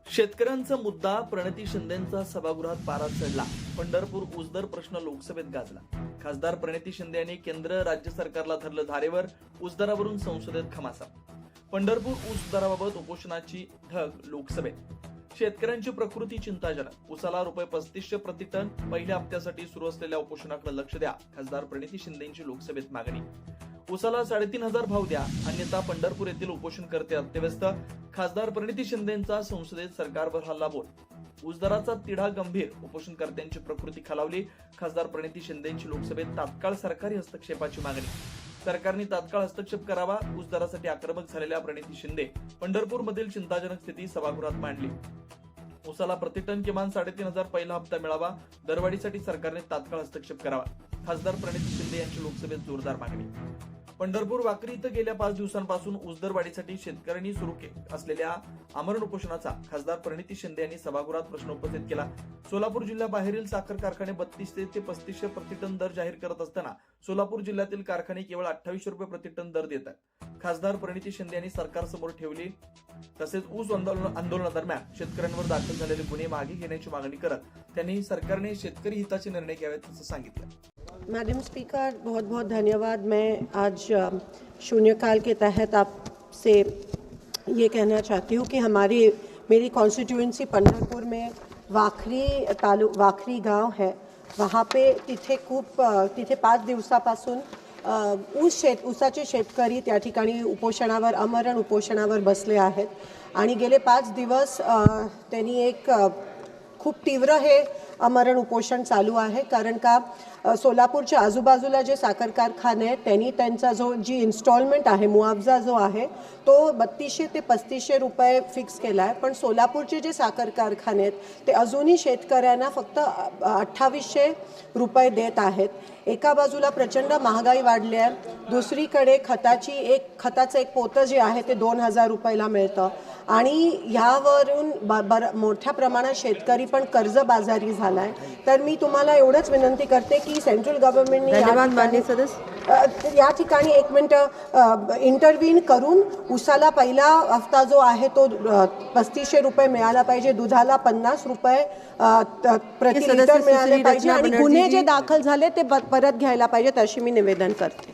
शेतकऱ्यांचा मुद्दा प्रणिती शिंदेंचा सभागृहात पारा चढला. पंढरपूर ऊसदर प्रश्न लोकसभेत गाजला. खासदार प्रणिती शिंदे यांनी केंद्र राज्य सरकारला धरलं धारेवर. ऊसदरावरून संसदेत खमासा. पंढरपूर ऊस दराबाबत उपोषणाची ढग लोकसभेत. शेतकऱ्यांची प्रकृती चिंताजनक. ऊसाला ₹3500 प्रति टन. पहिल्या हप्त्यासाठी सुरू असलेल्या उपोषणाकडे लक्ष द्या. खासदार प्रणिती शिंदेंची लोकसभेत मागणी. ऊसाला 3,500 भाव द्या, अन्यथा पंढरपूर येथील उपोषणकर्ते अत्यवस्थ. खासदार प्रणिती शिंदेंचा संसदेत सरकारवर हल्ला बोल. ऊस दराचा तिढा गंभीर. उपोषणकर्त्यांची प्रकृती खालावली. खासदार प्रणिती शिंदेंची लोकसभेत तात्काळ सरकारी हस्तक्षेपाची मागणी. सरकारने तात्काळ हस्तक्षेप करावा. ऊस दरासाठी आक्रमक झालेल्या प्रणिती शिंदे पंढरपूरमधील चिंताजनक स्थिती सभागृहात मांडली. ऊसाला प्रतिटन किमान 3,500 पहिला हप्ता मिळावा. दरवाढीसाठी सरकारने तात्काळ हस्तक्षेप करावा. खासदार प्रणिती शिंदे यांची लोकसभेत जोरदार मागणी. पंढरपूर वाकरी इथं गेल्या 5 दिवसांपासून ऊस दरवाढीसाठी शेतकऱ्यांनी सुरू असलेल्या आमरण उपोषणाचा खासदार प्रणिती शिंदे यांनी सभागृहात प्रश्न उपस्थित केला. सोलापूर जिल्ह्याबाहेरील साखर कारखाने 3200 ते 3500 प्रतिटन दर जाहीर करत असताना सोलापूर जिल्ह्यातील कारखाने केवळ ₹28 प्रतिटन दर देत आहेत. खासदार प्रणिती शिंदे यांनी सरकारसमोर ठेवली. तसेच ऊस आंदोलनादरम्यान शेतकऱ्यांवर दाखल झालेले गुन्हे मागे घेण्याची मागणी करत त्यांनी सरकारने शेतकरी हिताचे निर्णय घ्यावेत असं सांगितलं. मैडम स्पीकर, बहुत बहुत धन्यवाद। मैं आज शून्यकाल के तहत आपसे ये कहना चाहती हूँ कि मेरी कॉन्स्टिट्यूएंसी पंढरपुर में वाखरी गांव है. वहाँ पे तिथे 5 दिवसापासून ऊसाचे शेतकरी त्या ठिकाणी उपोषणावर आमरण उपोषणावर बसले आहेत आणि गेले 5 दिवस त्यांनी एक खूप तीव्र हे आमरण उपोषण चालू आहे. कारण का सोलापूरच्या आजूबाजूला जे साखर कारखाने आहेत त्यांनी त्यांचा जी इन्स्टॉलमेंट आहे, मुआवजा जो आहे तो 3200 ते 3500 रुपये फिक्स केला आहे. पण सोलापूरचे जे साखर कारखाने आहेत ते अजूनही शेतकऱ्यांना फक्त 2800 रुपये देत आहेत. एका बाजूला प्रचंड महागाई वाढली आहे, दुसरीकडे खताचं एक पोतं जे आहे ते 2000 रुपयाला मिळतं आणि ह्यावरून मोठ्या प्रमाणात शेतकरी पण कर्जबाजारी झाला आहे. तर मी तुम्हाला एवढंच विनंती करते की सेंट्रल गव्हर्नमेंटने या ठिकाणी 1 मिनिट इंटरव्हीन करून ऊसाला पहिला हप्ता जो आहे तो 3500 रुपये मिळाला पाहिजे. दुधाला 50 रुपये प्रति लिटर मिळाले पाहिजे आणि गुन्हे जे दाखल झाले ते परत घ्यायला पाहिजेत अशी मी निवेदन करते.